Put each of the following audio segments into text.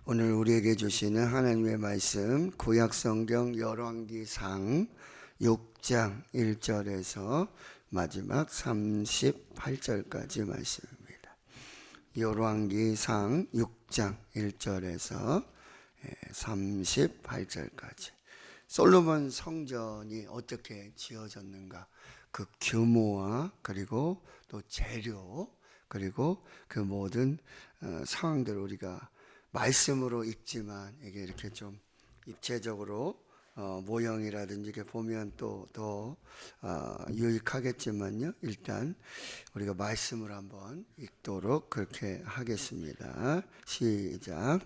오늘 우리에게 주시는 하나님의 말씀 구약성경 열왕기상 6장 1절에서 마지막 38절까지 말씀입니다. 열왕기상 6장 1절에서 38절까지 솔로몬 성전이 어떻게 지어졌는가, 그 규모와 그리고 또 재료 그리고 그 모든 상황들을 우리가 말씀으로 읽지만 이게 이렇게 좀 입체적으로 모형이라든지 이렇게 보면 또 더 유익하겠지만요. 일단 우리가 말씀을 한번 읽도록 그렇게 하겠습니다. 시작.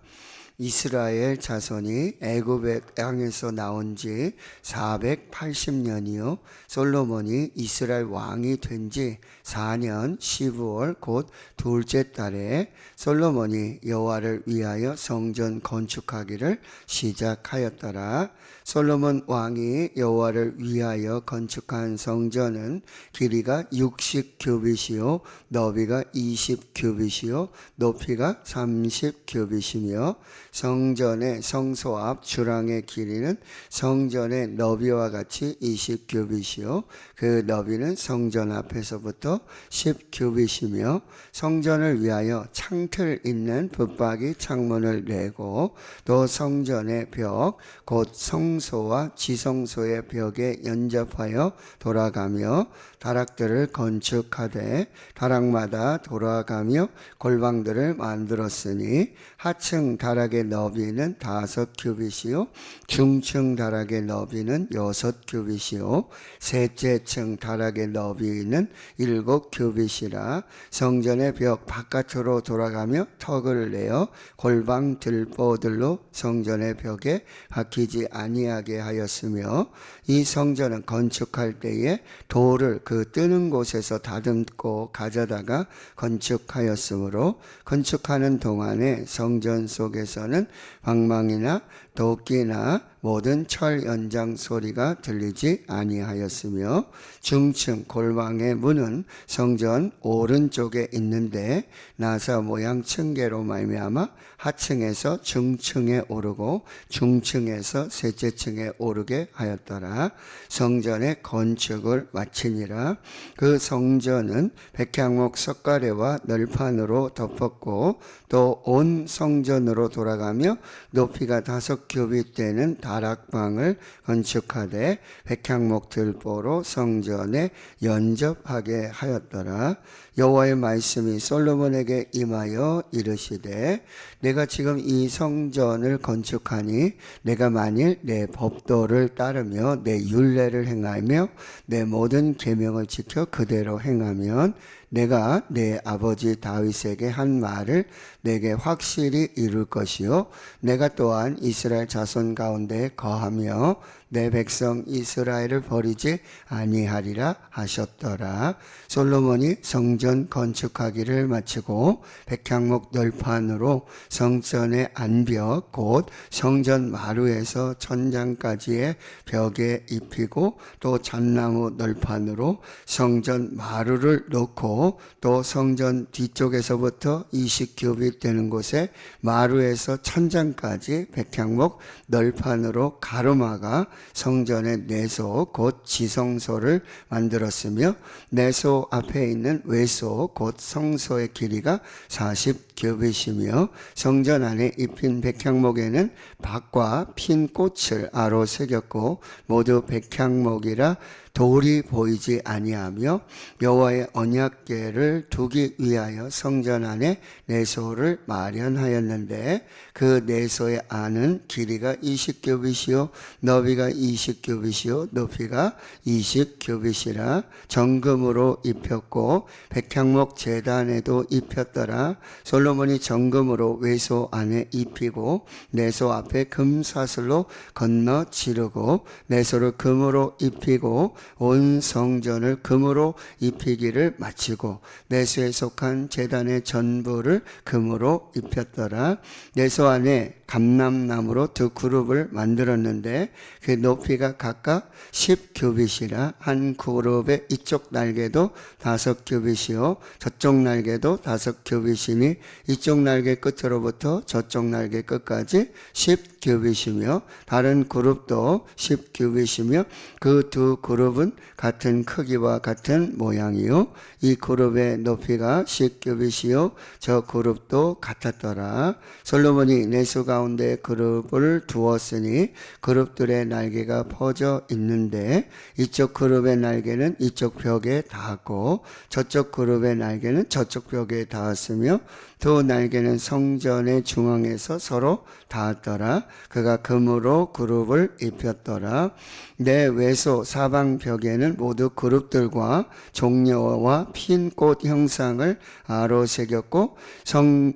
이스라엘 자손이 애굽의 땅에서 나온 지 480년이요 솔로몬이 이스라엘 왕이 된 지 4년 12월 곧 둘째 달에 솔로몬이 여호와를 위하여 성전 건축하기를 시작하였더라. 솔로몬 왕이 여호와를 위하여 건축한 성전은 길이가 60규빗이요 너비가 20규빗이요 높이가 30규빗이며 성전의 성소 앞 주랑의 길이는 성전의 너비와 같이 20규빗이요 그 너비는 성전 앞에서부터 10규빗이며 성전을 위하여 창틀 있는 붙박이 창문을 내고 또 성전의 벽 곧 성소와 지성소의 벽에 연접하여 돌아가며 다락들을 건축하되 다락마다 돌아가며 골방들을 만들었으니 하층 다락의 너비는 5규빗이요 중층 다락의 너비는 6규빗이요 셋째 층 다락의 너비는 7규빗이라 성전의 벽 바깥으로 돌아가며 턱을 내어 골방 들보들로 성전의 벽에 박히지 아니하게 하였으며 이 성전은 건축할 때에 돌을 그 뜨는 곳에서 다듬고 가져다가 건축하였으므로 건축하는 동안에 성전 속에서는 방망이나 도끼나 모든 철 연장 소리가 들리지 아니하였으며 중층 골방의 문은 성전 오른쪽에 있는데 나사 모양 층계로 말미암아 하층에서 중층에 오르고 중층에서 셋째 층에 오르게 하였더라. 성전의 건축을 마치니라. 그 성전은 백향목 석가래와 널판으로 덮었고 또 온 성전으로 돌아가며 높이가 5규빗 되는 다락방을 건축하되 백향목 들보로 성전에 연접하게 하였더라. 여호와의 말씀이 솔로몬에게 임하여 이르시되 내가 지금 이 성전을 건축하니 내가 만일 내 법도를 따르며 내 율례를 행하며 내 모든 계명을 지켜 그대로 행하면 내가 내 아버지 다윗에게 한 말을 내게 확실히 이룰 것이요 내가 또한 이스라엘 자손 가운데 거하며 내 백성 이스라엘을 버리지 아니하리라 하셨더라. 솔로몬이 성전 건축하기를 마치고 백향목 널판으로 성전의 안벽 곧 성전 마루에서 천장까지의 벽에 입히고 또 잣나무 널판으로 성전 마루를 놓고 또 성전 뒤쪽에서부터 20규빗 되는 곳에 마루에서 천장까지 백향목 널판으로 가로막아 성전의 내소 곧 지성소를 만들었으며 내소 앞에 있는 외소 곧 성소의 길이가 40규빗이며 성전 안에 입힌 백향목에는 박과 핀 꽃을 아로 새겼고 모두 백향목이라 돌이 보이지 아니하며 여호와의 언약궤를 두기 위하여 성전 안에 내소를 마련하였는데 그 내소의 안은 길이가 20규빗이요 너비가 20규빗이요 높이가 20규빗이라 정금으로 입혔고 백향목 제단에도 입혔더라. 솔로몬이 정금으로 외소 안에 입히고 내소 앞에 금사슬로 건너 지르고 내소를 금으로 입히고 온 성전을 금으로 입히기를 마치고 내소에 속한 제단의 전부를 금으로 입혔더라. 내소 안에 감람나무로 두 그룹을 만들었는데 그 높이가 각각 10규빗이라 한 그룹의 이쪽 날개도 5규빗이요 저쪽 날개도 5규빗이니 이쪽 날개 끝으로부터 저쪽 날개 끝까지 10규빗이며 다른 그룹도 10규빗이며 그 두 그룹은 같은 크기와 같은 모양이요 이 그룹의 높이가 10규빗이요 저 그룹도 같았더라. 솔로몬이 내수 가운데 그룹을 두었으니 그룹들의 날개가 퍼져 있는데 이쪽 그룹의 날개는 이쪽 벽에 닿았고 저쪽 그룹의 날개는 저쪽 벽에 닿았으며 두 날개는 성전의 중앙에서 서로 닿았더라. 그가 금으로 그룹을 입혔더라. 내 외소 사방 벽에는 모두 그룹들과 종려와 핀 꽃 형상을 아로 새겼고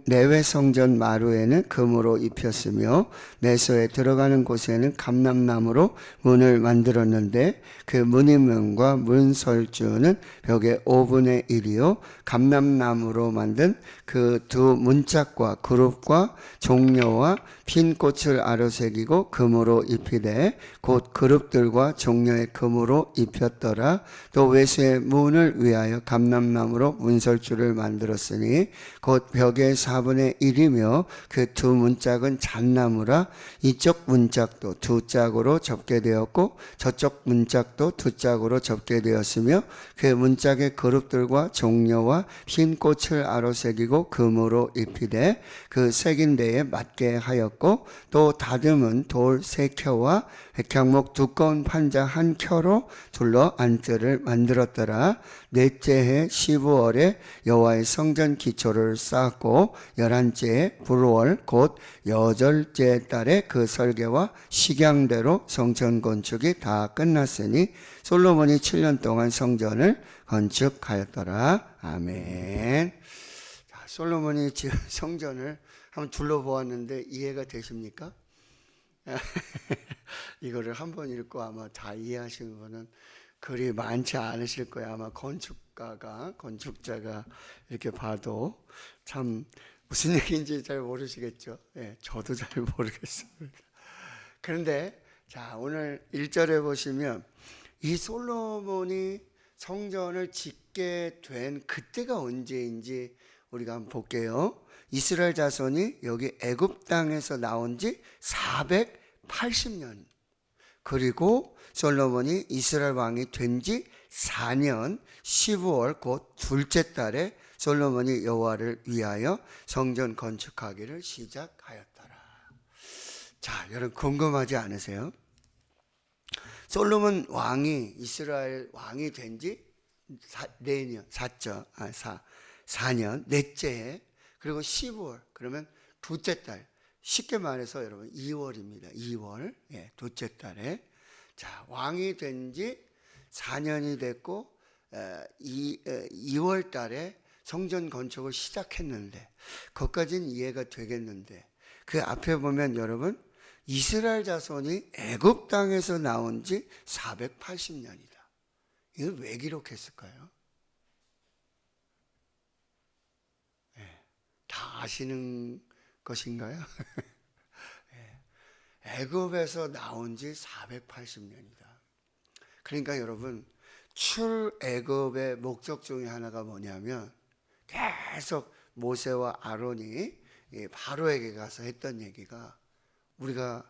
내외 성전 마루에는 금으로 입혔으며 내소에 들어가는 곳에는 감람나무로 문을 만들었는데 그 문인문과 문설주는 벽의 5분의 1이요 감람나무로 만든 그 두 문짝과 그룹과 종려와 핀 꽃을 아로새기고 금으로 입히되 곧 그룹들과 종려의 금으로 입혔더라. 또 외수의 문을 위하여 감람나무로 문설주를 만들었으니 곧 벽의 4분의 1이며 그 두 문짝은 잣나무라. 이쪽 문짝도 두 짝으로 접게 되었고 저쪽 문짝도 두 짝으로 접게 되었으며 그 문짝의 그룹들과 종려와 핀 꽃을 아로새기고 금으로 입히되 그 새긴 데에 맞게 하였고 또 다듬은 돌 3켜와 백향목 두꺼운 판자 1켜로 둘러 안뜰을 만들었더라. 넷째 해 15월에 여호와의 성전 기초를 쌓았고 11째 불월 곧 여덟째 달에 그 설계와 식양대로 성전 건축이 다 끝났으니 솔로몬이 7년 동안 성전을 건축하였더라. 아멘. 솔로몬이 지금 성전을 한번 둘러보았는데 이해가 되십니까? 이거를 한번 읽고 아마 다 이해하시는 분은 그리 많지 않으실 거예요. 아마 건축자가 이렇게 봐도 참 무슨 얘기인지 잘 모르시겠죠. 네, 저도 잘 모르겠습니다. 그런데 자, 오늘 1절에 보시면 이 솔로몬이 성전을 짓게 된 그때가 언제인지 우리가 한번 볼게요. 이스라엘 자손이 여기 애굽 땅에서 나온 지 480년 그리고 솔로몬이 이스라엘 왕이 된 지 4년 15월 곧 둘째 달에 솔로몬이 여호와를 위하여 성전 건축하기를 시작하였더라. 자, 여러분 궁금하지 않으세요? 솔로몬 왕이 이스라엘 왕이 된 지 4년 넷째 해 그리고 15월 그러면 둘째 달 쉽게 말해서 여러분 2월입니다. 2월 둘째 달에 자 왕이 된 지 4년이 됐고 2월 달에 성전 건축을 시작했는데 그것까지는 이해가 되겠는데 그 앞에 보면 여러분 이스라엘 자손이 애굽 땅에서 나온 지 480년이다. 이걸 왜 기록했을까요? 다 아시는 것인가요? 애굽에서 나온 지 480년이다. 그러니까 여러분 출애굽의 목적 중에 하나가 뭐냐면 계속 모세와 아론이 바로에게 가서 했던 얘기가 우리가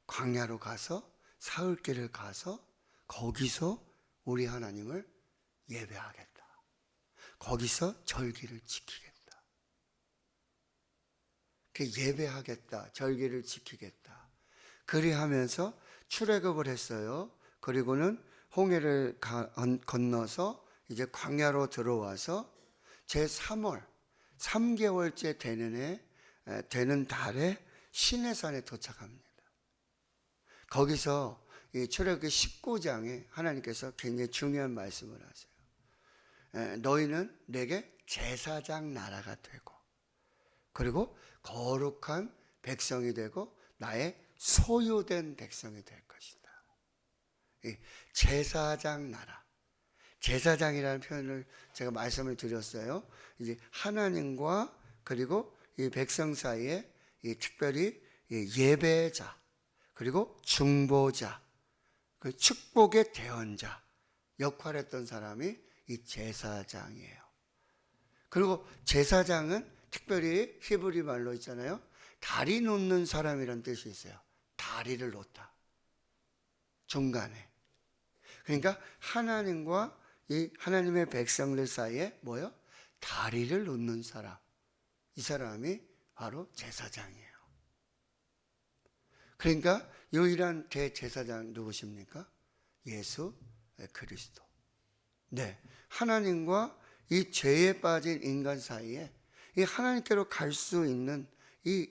광야로 가서 사흘길을 가서 거기서 우리 하나님을 예배하겠다. 거기서 절기를 지키겠다. 예배하겠다. 절기를 지키겠다. 그리하면서 출애굽을 했어요. 그리고는 홍해를 건너서 이제 광야로 들어와서 제3월 3개월째 되는 달에 시내산에 도착합니다. 거기서 이 출애굽기 19장에 하나님께서 굉장히 중요한 말씀을 하세요. 너희는 내게 제사장 나라가 되고 그리고 거룩한 백성이 되고 나의 소유된 백성이 될 것이다. 제사장 나라. 제사장이라는 표현을 제가 말씀을 드렸어요. 이제 하나님과 그리고 이 백성 사이에 특별히 예배자, 그리고 중보자, 그 축복의 대언자 역할을 했던 사람이 이 제사장이에요. 그리고 제사장은 특별히 히브리 말로 있잖아요. 다리 놓는 사람이라는 뜻이 있어요. 다리를 놓다. 중간에. 그러니까 하나님과 이 하나님의 백성들 사이에 뭐요? 다리를 놓는 사람. 이 사람이 바로 제사장이에요. 그러니까 유일한 대제사장 누구십니까? 예수 그리스도. 네, 하나님과 이 죄에 빠진 인간 사이에 이 하나님께로 갈 수 있는 이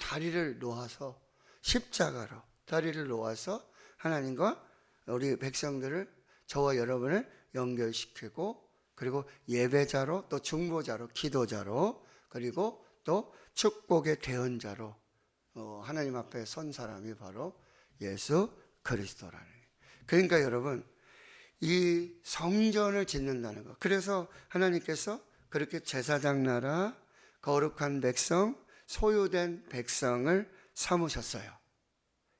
다리를 놓아서 십자가로 다리를 놓아서 하나님과 우리 백성들을 저와 여러분을 연결시키고 그리고 예배자로 또 중보자로 기도자로 그리고 또 축복의 대언자로 하나님 앞에 선 사람이 바로 예수 그리스도라는 거예요. 그러니까 여러분 이 성전을 짓는다는 것. 그래서 하나님께서 그렇게 제사장 나라, 거룩한 백성, 소유된 백성을 삼으셨어요.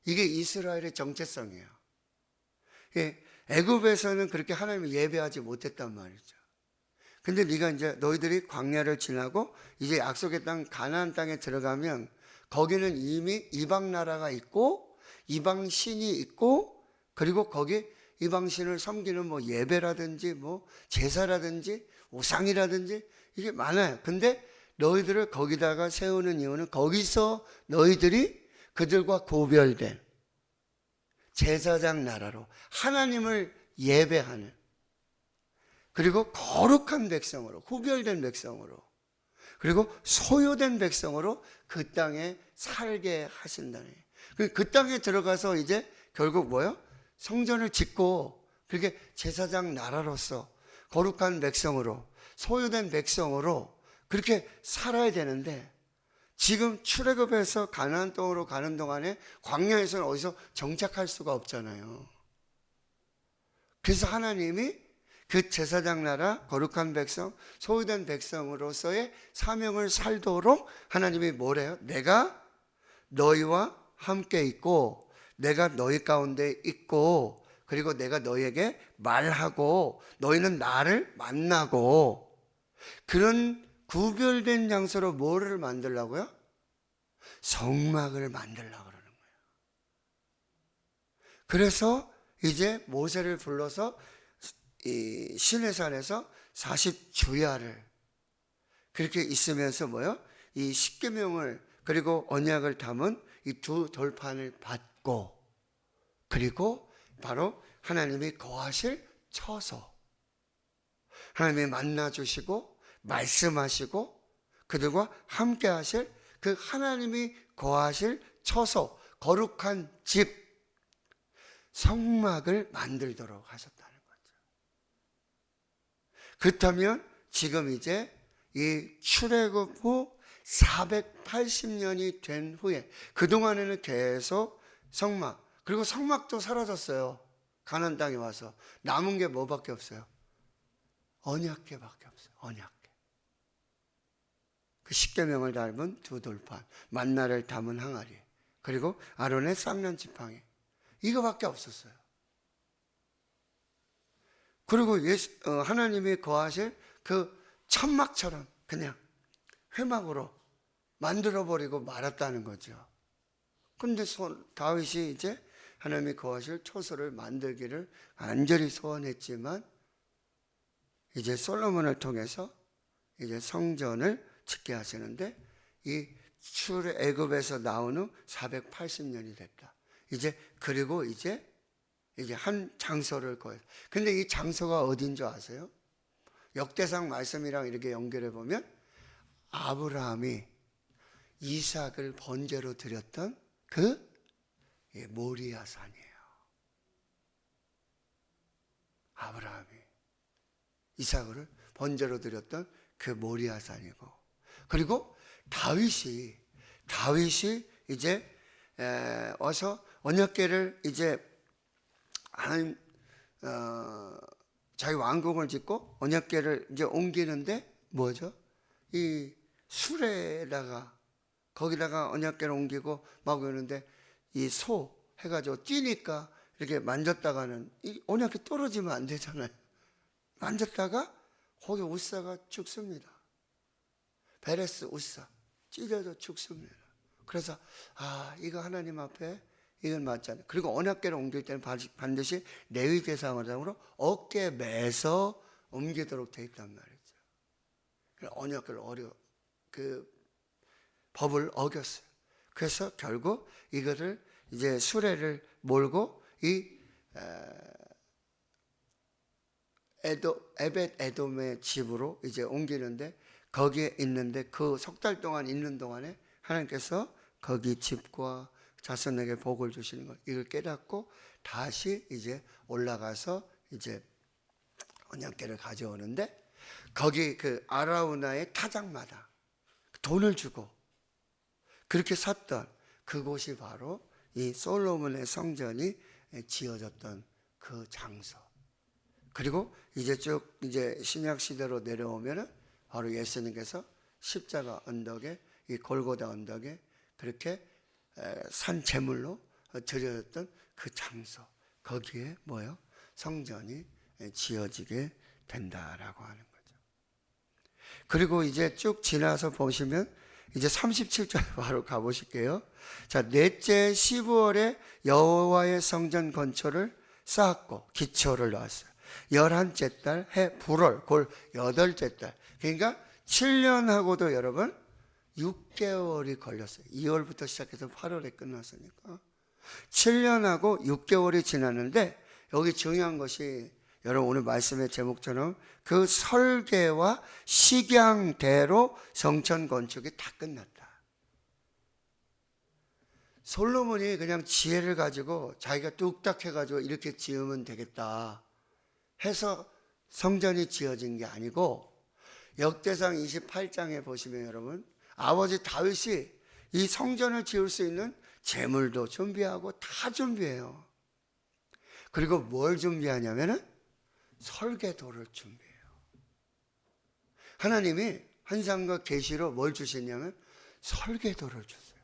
이게 이스라엘의 정체성이에요. 애굽에서는 그렇게 하나님을 예배하지 못했단 말이죠. 근데 네가 이제 너희들이 광야를 지나고 이제 약속의 땅 가나안 땅에 들어가면 거기는 이미 이방 나라가 있고 이방 신이 있고 그리고 거기 이방 신을 섬기는 뭐 예배라든지 뭐 제사라든지 우상이라든지 이게 많아요. 근데 너희들을 거기다가 세우는 이유는 거기서 너희들이 그들과 구별된 제사장 나라로 하나님을 예배하는 그리고 거룩한 백성으로 구별된 백성으로 그리고 소유된 백성으로 그 땅에 살게 하신다는 거예요. 그 땅에 들어가서 이제 결국 뭐요? 성전을 짓고 그렇게 제사장 나라로서 거룩한 백성으로 소유된 백성으로 그렇게 살아야 되는데 지금 출애굽에서 가나안 땅으로 가는 동안에 광야에서는 어디서 정착할 수가 없잖아요. 그래서 하나님이 그 제사장 나라 거룩한 백성 소유된 백성으로서의 사명을 살도록 하나님이 뭐래요? 내가 너희와 함께 있고 내가 너희 가운데 있고 그리고 내가 너희에게 말하고 너희는 나를 만나고 그런 구별된 장소로 뭐를 만들라고요? 성막을 만들라고 그러는 거예요. 그래서 이제 모세를 불러서 이 시내산에서 40주야를 그렇게 있으면서 뭐요? 이 십계명을 그리고 언약을 담은 이 두 돌판을 받고 그리고 바로 하나님이 거하실 처소 하나님이 만나주시고 말씀하시고 그들과 함께 하실 그 하나님이 거하실 처소 거룩한 집 성막을 만들도록 하셨다는 거죠. 그렇다면 지금 이제 이 출애굽 후 480년이 된 후에 그동안에는 계속 성막 그리고 성막도 사라졌어요. 가나안 땅에 와서 남은 게 뭐밖에 없어요? 언약궤밖에 없어요. 언약궤. 그 십계명을 닮은 두 돌판, 만나를 담은 항아리, 그리고 아론의 쌍난 지팡이 이거밖에 없었어요. 그리고 하나님이 거하실 그 천막처럼 그냥 회막으로 만들어버리고 말았다는 거죠. 근데 다윗이 이제 하나님이 거하실 초소를 만들기를 간절히 소원했지만 이제 솔로몬을 통해서 이제 성전을 짓게 하시는데 이 출애굽에서 나온 후 480년이 됐다. 그리고 이제 한 장소를 거해서. 근데 이 장소가 어딘 줄 아세요? 역대상 말씀이랑 이렇게 연결해 보면 아브라함이 이삭을 번제로 드렸던 그 모리아 산이에요. 아브라함이 이삭을 번제로 드렸던 그 모리아 산이고 그리고 다윗이 이제 와서 언약궤를 이제 자기 왕궁을 짓고 언약궤를 이제 옮기는데 뭐죠? 이 수레에다가 거기다가 언약궤를 옮기고 막 오는데 이 소 해가지고 뛰니까 이렇게 만졌다가는 이 언약궤 떨어지면 안 되잖아요. 만졌다가 거기 우사가 죽습니다. 베레스 우사 찢어져 죽습니다. 그래서 이거 하나님 앞에 이건 맞지 않아요. 그리고 언약궤를 옮길 때는 반드시 레위 제사장으로 어깨에 매서 옮기도록 돼 있단 말이죠. 언약궤를 그 법을 어겼어요. 그래서 결국 이거를 이제 수레를 몰고 이 에벳 에돔의 집으로 이제 옮기는데, 거기에 있는데 그 석 달 동안 있는 동안에 하나님께서 거기 집과 자손에게 복을 주시는 것, 이걸 깨닫고 다시 이제 올라가서 이제 언약궤를 가져오는데, 거기 그 아라우나의 타작마다 돈을 주고 그렇게 샀던 그곳이 바로 이 솔로몬의 성전이 지어졌던 그 장소. 그리고 이제 쭉 이제 신약 시대로 내려오면은 바로 예수님께서 십자가 언덕에, 이 골고다 언덕에 그렇게 산 제물로 드려졌던 그 장소, 거기에 뭐요? 성전이 지어지게 된다라고 하는 거죠. 그리고 이제 쭉 지나서 보시면 이제 37절 바로 가보실게요. 자, 넷째 12월에 여호와의 성전 건초를 쌓았고 기초를 놓았어요. 11째 달 해 불월 골 8째 달, 그러니까 7년하고도 여러분 6개월이 걸렸어요. 2월부터 시작해서 8월에 끝났으니까 7년하고 6개월이 지났는데, 여기 중요한 것이 여러분 오늘 말씀의 제목처럼 그 설계와 식양대로 성전 건축이 다 끝났다. 솔로몬이 그냥 지혜를 가지고 자기가 뚝딱 해가지고 이렇게 지으면 되겠다 해서 성전이 지어진 게 아니고, 역대상 28장에 보시면 여러분 아버지 다윗이 이 성전을 지을 수 있는 재물도 준비하고 다 준비해요. 그리고 뭘 준비하냐면은 설계도를 준비해요. 하나님이 환상과 계시로 뭘 주시냐면 설계도를 주세요.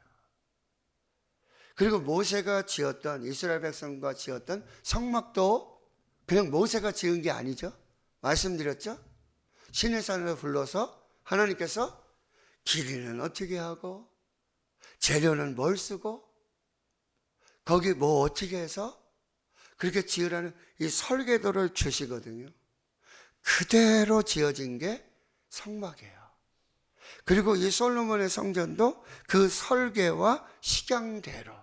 그리고 모세가 지었던, 이스라엘 백성과 지었던 성막도 그냥 모세가 지은 게 아니죠. 말씀드렸죠. 신의 산으로 불러서 하나님께서 길이는 어떻게 하고 재료는 뭘 쓰고 거기 뭐 어떻게 해서 그렇게 지으라는 이 설계도를 주시거든요. 그대로 지어진 게 성막이에요. 그리고 이 솔로몬의 성전도 그 설계와 식양대로,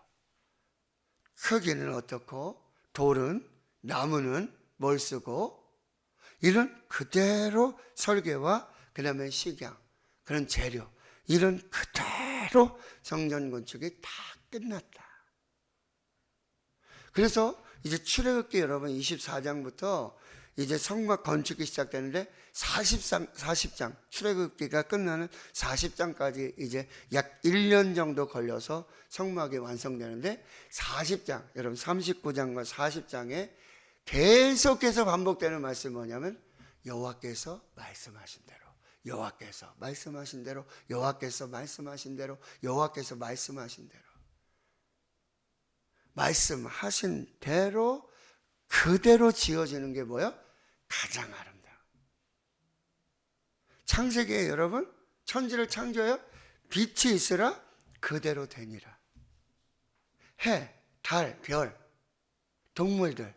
크기는 어떻고 돌은, 나무는 뭘 쓰고, 이런 그대로 설계와 그 다음에 식양, 그런 재료, 이런 그대로 성전 건축이 다 끝났다. 그래서 이제 출애굽기 여러분 24장부터 이제 성막 건축이 시작되는데 40장 출애굽기가 끝나는 40장까지 이제 약 1년 정도 걸려서 성막이 완성되는데, 40장 여러분 39장과 40장에 계속해서 반복되는 말씀이 뭐냐면 여호와께서 말씀하신 대로, 여호와께서 말씀하신 대로, 여호와께서 말씀하신 대로, 여호와께서 말씀하신 대로, 말씀하신 대로 그대로 지어지는 게 뭐예요? 가장 아름다워. 창세기에 여러분 천지를 창조해요. 빛이 있으라 그대로 되니라. 해, 달, 별, 동물들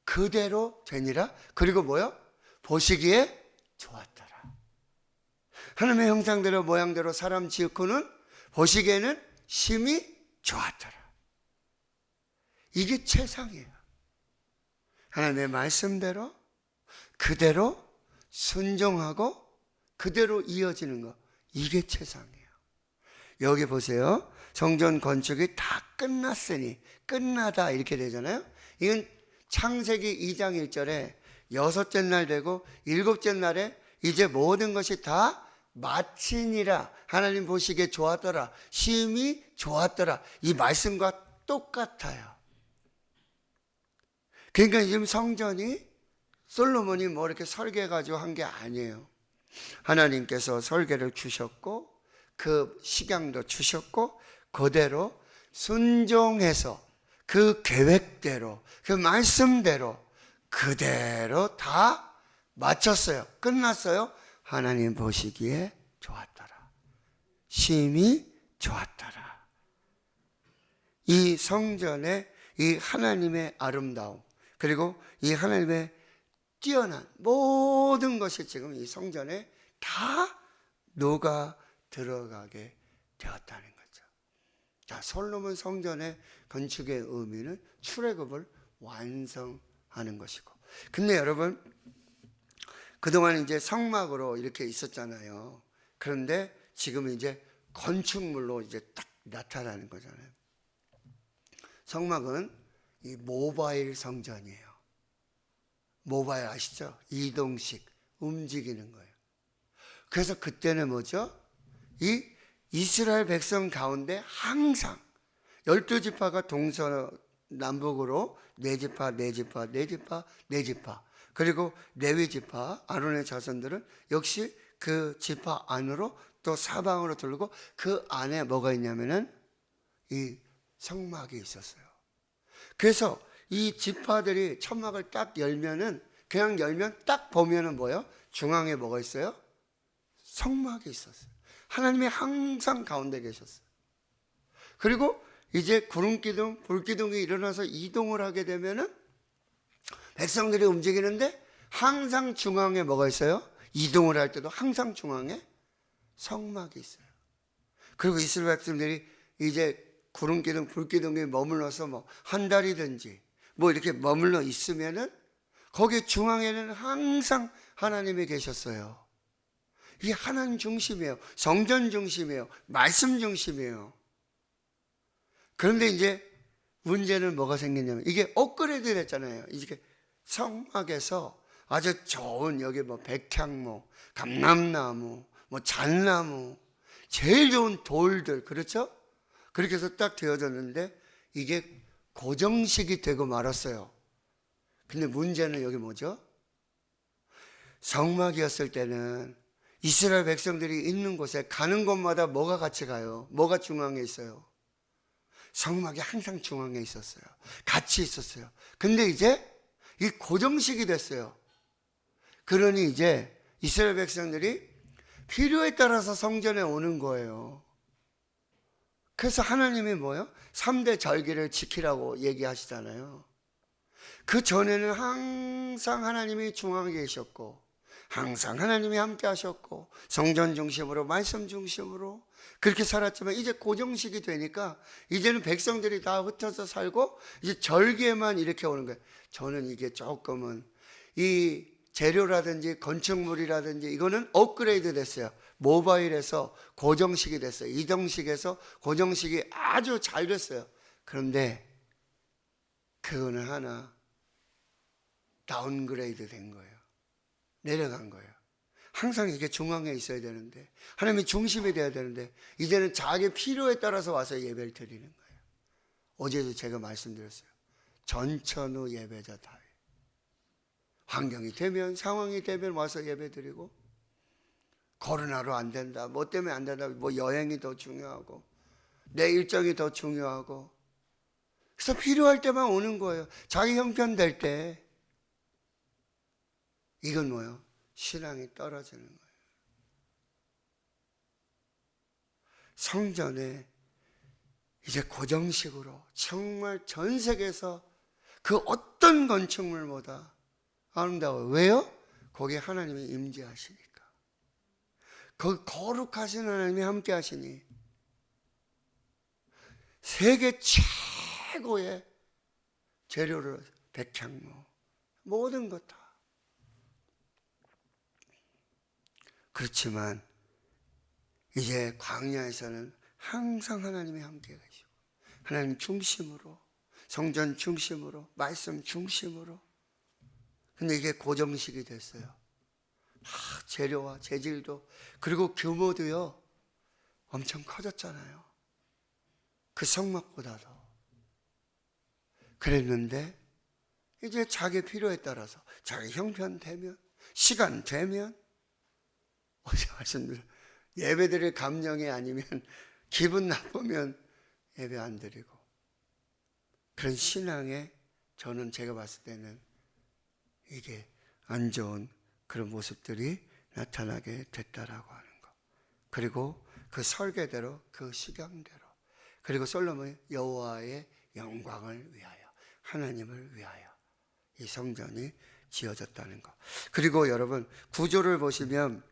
그대로 되니라. 그리고 뭐요? 보시기에 좋았더라. 하나님의 형상대로 모양대로 사람 지었고는 보시기에는 심히 좋았더라. 이게 최상이에요. 하나님의 말씀대로 그대로 순종하고 그대로 이어지는 거, 이게 최상이에요. 여기 보세요. 성전 건축이 다 끝났으니, 끝나다 이렇게 되잖아요. 이건 창세기 2장 1절에 여섯째 날 되고 일곱째 날에 이제 모든 것이 다 마치니라. 하나님 보시기에 좋았더라, 심히 좋았더라. 이 말씀과 똑같아요. 그러니까 지금 성전이 솔로몬이 뭐 이렇게 설계해가지고 한 게 아니에요. 하나님께서 설계를 주셨고 그 식양도 주셨고 그대로 순종해서 그 계획대로 그 말씀대로 그대로 다 마쳤어요. 끝났어요. 하나님 보시기에 좋았더라. 심히 좋았더라. 이 성전의 이 하나님의 아름다움, 그리고 이 하나님의 뛰어난 모든 것이 지금 이 성전에 다 녹아 들어가게 되었다는 거죠. 자, 솔로몬 성전의 건축의 의미는 출애굽을 완성하는 것이고, 근데 여러분 그동안 이제 성막으로 이렇게 있었잖아요. 그런데 지금 이제 건축물로 이제 딱 나타나는 거잖아요. 성막은 이 모바일 성전이에요. 모바일 아시죠? 이동식, 움직이는 거예요. 그래서 그때는 뭐죠? 이 이스라엘 백성 가운데 항상 12지파가 동서남북으로 네 지파, 네 지파, 네 지파, 네 지파, 그리고 레위 지파, 아론의 자손들은 역시 그 지파 안으로 또 사방으로 돌고 그 안에 뭐가 있냐면은 이 성막이 있었어요. 그래서 이 지파들이 천막을 딱 열면은, 그냥 열면 딱 보면은 뭐예요? 중앙에 뭐가 있어요? 성막이 있었어요. 하나님이 항상 가운데 계셨어요. 그리고 이제 구름기둥, 불기둥이 일어나서 이동을 하게 되면은 백성들이 움직이는데 항상 중앙에 뭐가 있어요? 이동을 할 때도 항상 중앙에 성막이 있어요. 그리고 이스라엘 백성들이 이제 구름기둥, 불기둥에 머물러서 뭐 한 달이든지 뭐 이렇게 머물러 있으면은 거기 중앙에는 항상 하나님이 계셨어요. 이게 하나님 중심이에요. 성전 중심이에요. 말씀 중심이에요. 그런데 이제 문제는 뭐가 생겼냐면 이게 업그레이드 됐잖아요. 이게 성막에서 아주 좋은 여기 뭐 백향목, 감람나무, 뭐 잣나무, 제일 좋은 돌들, 그렇죠? 그렇게 해서 딱 되어졌는데 이게 고정식이 되고 말았어요. 근데 문제는 여기 뭐죠? 성막이었을 때는 이스라엘 백성들이 있는 곳에 가는 곳마다 뭐가 같이 가요? 뭐가 중앙에 있어요? 성막이 항상 중앙에 있었어요. 같이 있었어요. 근데 이제 이 고정식이 됐어요. 그러니 이제 이스라엘 백성들이 필요에 따라서 성전에 오는 거예요. 그래서 하나님이 뭐예요? 3대 절기를 지키라고 얘기하시잖아요. 그 전에는 항상 하나님이 중앙에 계셨고, 항상 하나님이 함께 하셨고, 성전 중심으로, 말씀 중심으로 그렇게 살았지만 이제 고정식이 되니까 이제는 백성들이 다 흩어져 살고 이제 절기에만 이렇게 오는 거예요. 저는 이게 조금은 이 재료라든지 건축물이라든지 이거는 업그레이드 됐어요. 모바일에서 고정식이 됐어요. 이동식에서 고정식이 아주 잘 됐어요. 그런데 그거는 하나 다운그레이드 된 거예요. 내려간 거예요. 항상 이게 중앙에 있어야 되는데, 하나님이 중심이 돼야 되는데 이제는 자기 필요에 따라서 와서 예배를 드리는 거예요. 어제도 제가 말씀드렸어요. 전천후 예배자 다윗. 환경이 되면, 상황이 되면 와서 예배 드리고, 코로나로 안 된다, 뭐 때문에 안 된다, 뭐 여행이 더 중요하고 내 일정이 더 중요하고, 그래서 필요할 때만 오는 거예요. 자기 형편될 때. 이건 뭐예요? 신앙이 떨어지는 거예요. 성전에 이제 고정식으로 정말 전 세계에서 그 어떤 건축물보다 아름다워요. 왜요? 거기에 하나님이 임재하시니까. 그 거룩하신 하나님이 함께 하시니 세계 최고의 재료를 백향목, 모든 것 다. 그렇지만 이제 광야에서는 항상 하나님이 함께 계시고, 하나님 중심으로, 성전 중심으로, 말씀 중심으로. 근데 이게 고정식이 됐어요. 재료와 재질도, 그리고 규모도요 엄청 커졌잖아요. 그 성막보다도. 그랬는데 이제 자기 필요에 따라서, 자기 형편 되면, 시간 되면, 어제 말씀드린 예배드릴 감정이 아니면 기분 나쁘면 예배 안 드리고, 그런 신앙에 저는 제가 봤을 때는 이게 안 좋은 그런 모습들이 나타나게 됐다라고 하는 거. 그리고 그 설계대로, 그 식양대로, 그리고 솔로몬이 여호와의 영광을 위하여, 하나님을 위하여 이 성전이 지어졌다는 거. 그리고 여러분 구조를 보시면,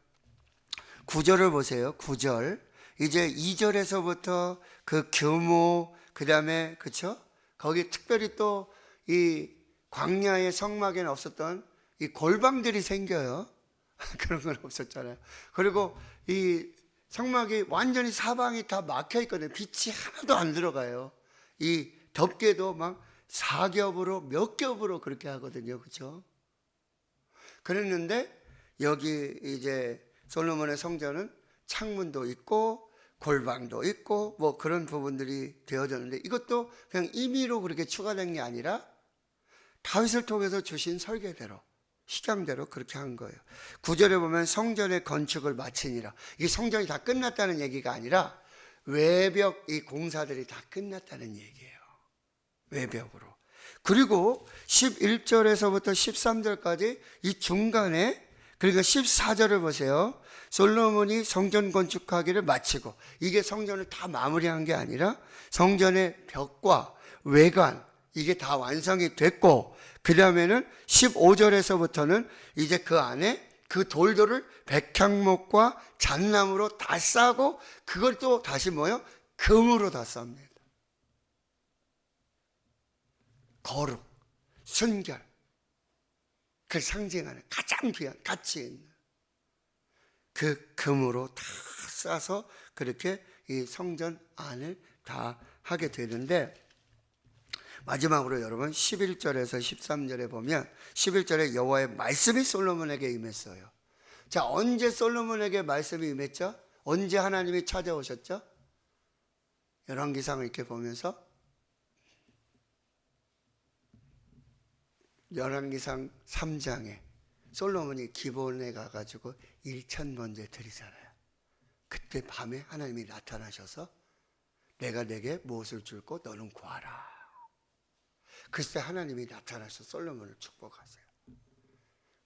구절을 보세요. 9절. 이제 2절에서부터 그 규모, 그 다음에, 그쵸? 거기 특별히 또 이 광야의 성막에는 없었던 이 골방들이 생겨요. 그런 건 없었잖아요. 그리고 이 성막이 완전히 사방이 다 막혀 있거든요. 빛이 하나도 안 들어가요. 이 덮개도 막 4겹으로 몇 겹으로 그렇게 하거든요. 그쵸? 그랬는데 여기 이제 솔로몬의 성전은 창문도 있고 골방도 있고 뭐 그런 부분들이 되어졌는데, 이것도 그냥 임의로 그렇게 추가된 게 아니라 다윗을 통해서 주신 설계대로, 식양대로 그렇게 한 거예요. 9절에 보면 성전의 건축을 마치니라. 이게 성전이 다 끝났다는 얘기가 아니라 외벽 이 공사들이 다 끝났다는 얘기예요. 외벽으로. 그리고 11절에서부터 13절까지 이 중간에, 그러니까 14절을 보세요. 솔로몬이 성전 건축하기를 마치고, 이게 성전을 다 마무리한 게 아니라 성전의 벽과 외관 이게 다 완성이 됐고, 그 다음에는 15절에서부터는 이제 그 안에 그 돌들을 백향목과 잣나무로 다 싸고, 그걸 또 다시 뭐요? 금으로 다 쌉니다. 거룩, 순결, 그 상징하는 가장 귀한 가치 있는 그 금으로 다 싸서 그렇게 이 성전 안을 다 하게 되는데, 마지막으로 여러분 11절에서 13절에 보면 11절에 여호와의 말씀이 솔로몬에게 임했어요. 자, 언제 솔로몬에게 말씀이 임했죠? 언제 하나님이 찾아오셨죠? 열왕기상을 이렇게 보면서 열왕기상 3장에 솔로몬이 기브온에 가가지고 일천 번제 드리잖아요. 그때 밤에 하나님이 나타나셔서 내가 내게 무엇을 줄고 너는 구하라. 그때 하나님이 나타나서 솔로몬을 축복하세요.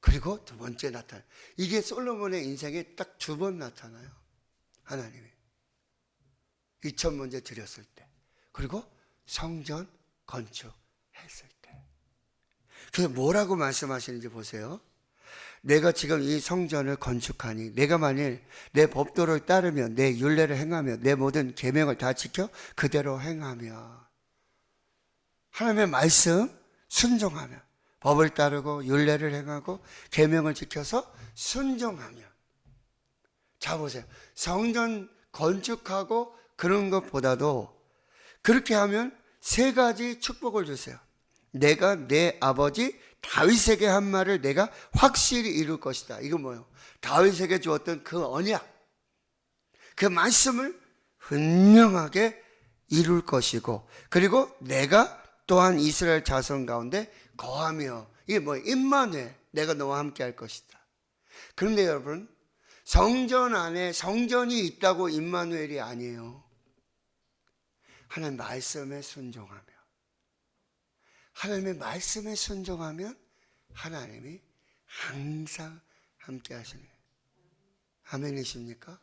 그리고 두 번째 나타나요. 이게 솔로몬의 인생에 딱 두 번 나타나요. 하나님이 2000번째 드렸을 때, 그리고 성전 건축했을 때. 그래서 뭐라고 말씀하시는지 보세요. 내가 지금 이 성전을 건축하니, 내가 만일 내 법도를 따르며 내 율례를 행하며 내 모든 계명을 다 지켜 그대로 행하며, 하나님의 말씀 순종하며, 법을 따르고 율례를 행하고 계명을 지켜서 순종하며. 자 보세요. 성전 건축하고 그런 것보다도 그렇게 하면 세 가지 축복을 주세요. 내가 내 아버지 다윗에게 한 말을 내가 확실히 이룰 것이다. 이거 뭐예요? 다윗에게 주었던 그 언약, 그 말씀을 분명하게 이룰 것이고, 그리고 내가 또한 이스라엘 자손 가운데 거하며, 이게 뭐예요? 임마누엘, 내가 너와 함께 할 것이다. 그런데 여러분, 성전 안에 성전이 있다고 임마누엘이 아니에요. 하나님 말씀에 순종하며, 하나님의 말씀에 순종하면 하나님이 항상 함께 하시는 거예요. 아멘이십니까?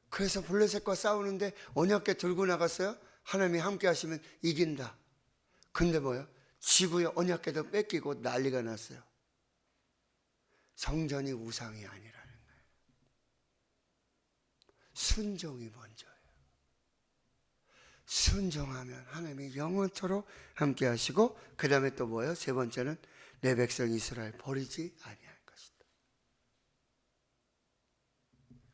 그래서 블레셋과 싸우는데 언약궤 들고 나갔어요. 하나님이 함께 하시면 이긴다. 근데 뭐예요? 지구의 언약궤도 뺏기고 난리가 났어요. 성전이 우상이 아니라는 거예요. 순종이 먼저예요. 순종하면 하나님이 영원토록 함께 하시고, 그 다음에 또 뭐예요? 세 번째는 내 백성 이스라엘 버리지 아니할 것이다.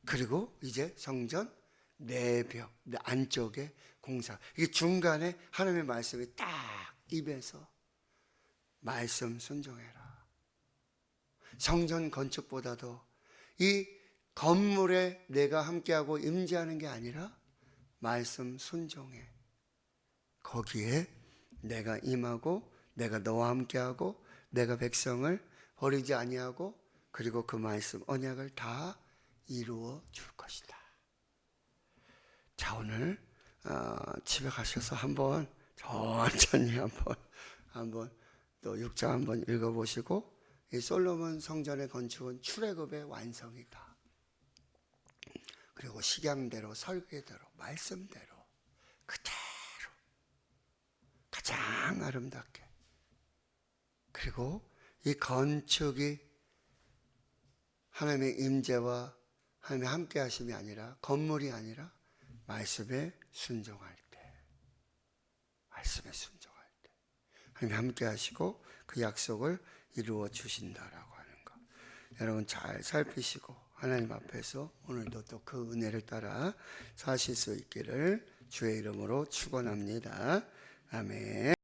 그리고 이제 성전 내벽 안쪽에 공사, 이게 중간에 하나님의 말씀이 딱 입에서 말씀 순종해라. 성전 건축보다도 이 건물에 내가 함께하고 임재하는 게 아니라 말씀 순종해. 거기에 내가 임하고 내가 너와 함께하고 내가 백성을 버리지 아니하고, 그리고 그 말씀 언약을 다 이루어 줄 것이다. 자, 오늘 집에 가셔서 한번 천천히 한번 또 6장 한번 읽어보시고, 이 솔로몬 성전의 건축은 출애굽의 완성이다. 그리고 식양대로, 설계대로, 말씀대로 그대로 가장 아름답게, 그리고 이 건축이 하나님의 임재와 하나님의 함께 하심이 아니라, 건물이 아니라 말씀에 순종할 때, 하나님 함께 하시고 그 약속을 이루어 주신다라고 하는 것, 여러분 잘 살피시고 하나님 앞에서 오늘도 또 그 은혜를 따라 사실 수 있기를 주의 이름으로 축원합니다. 아멘.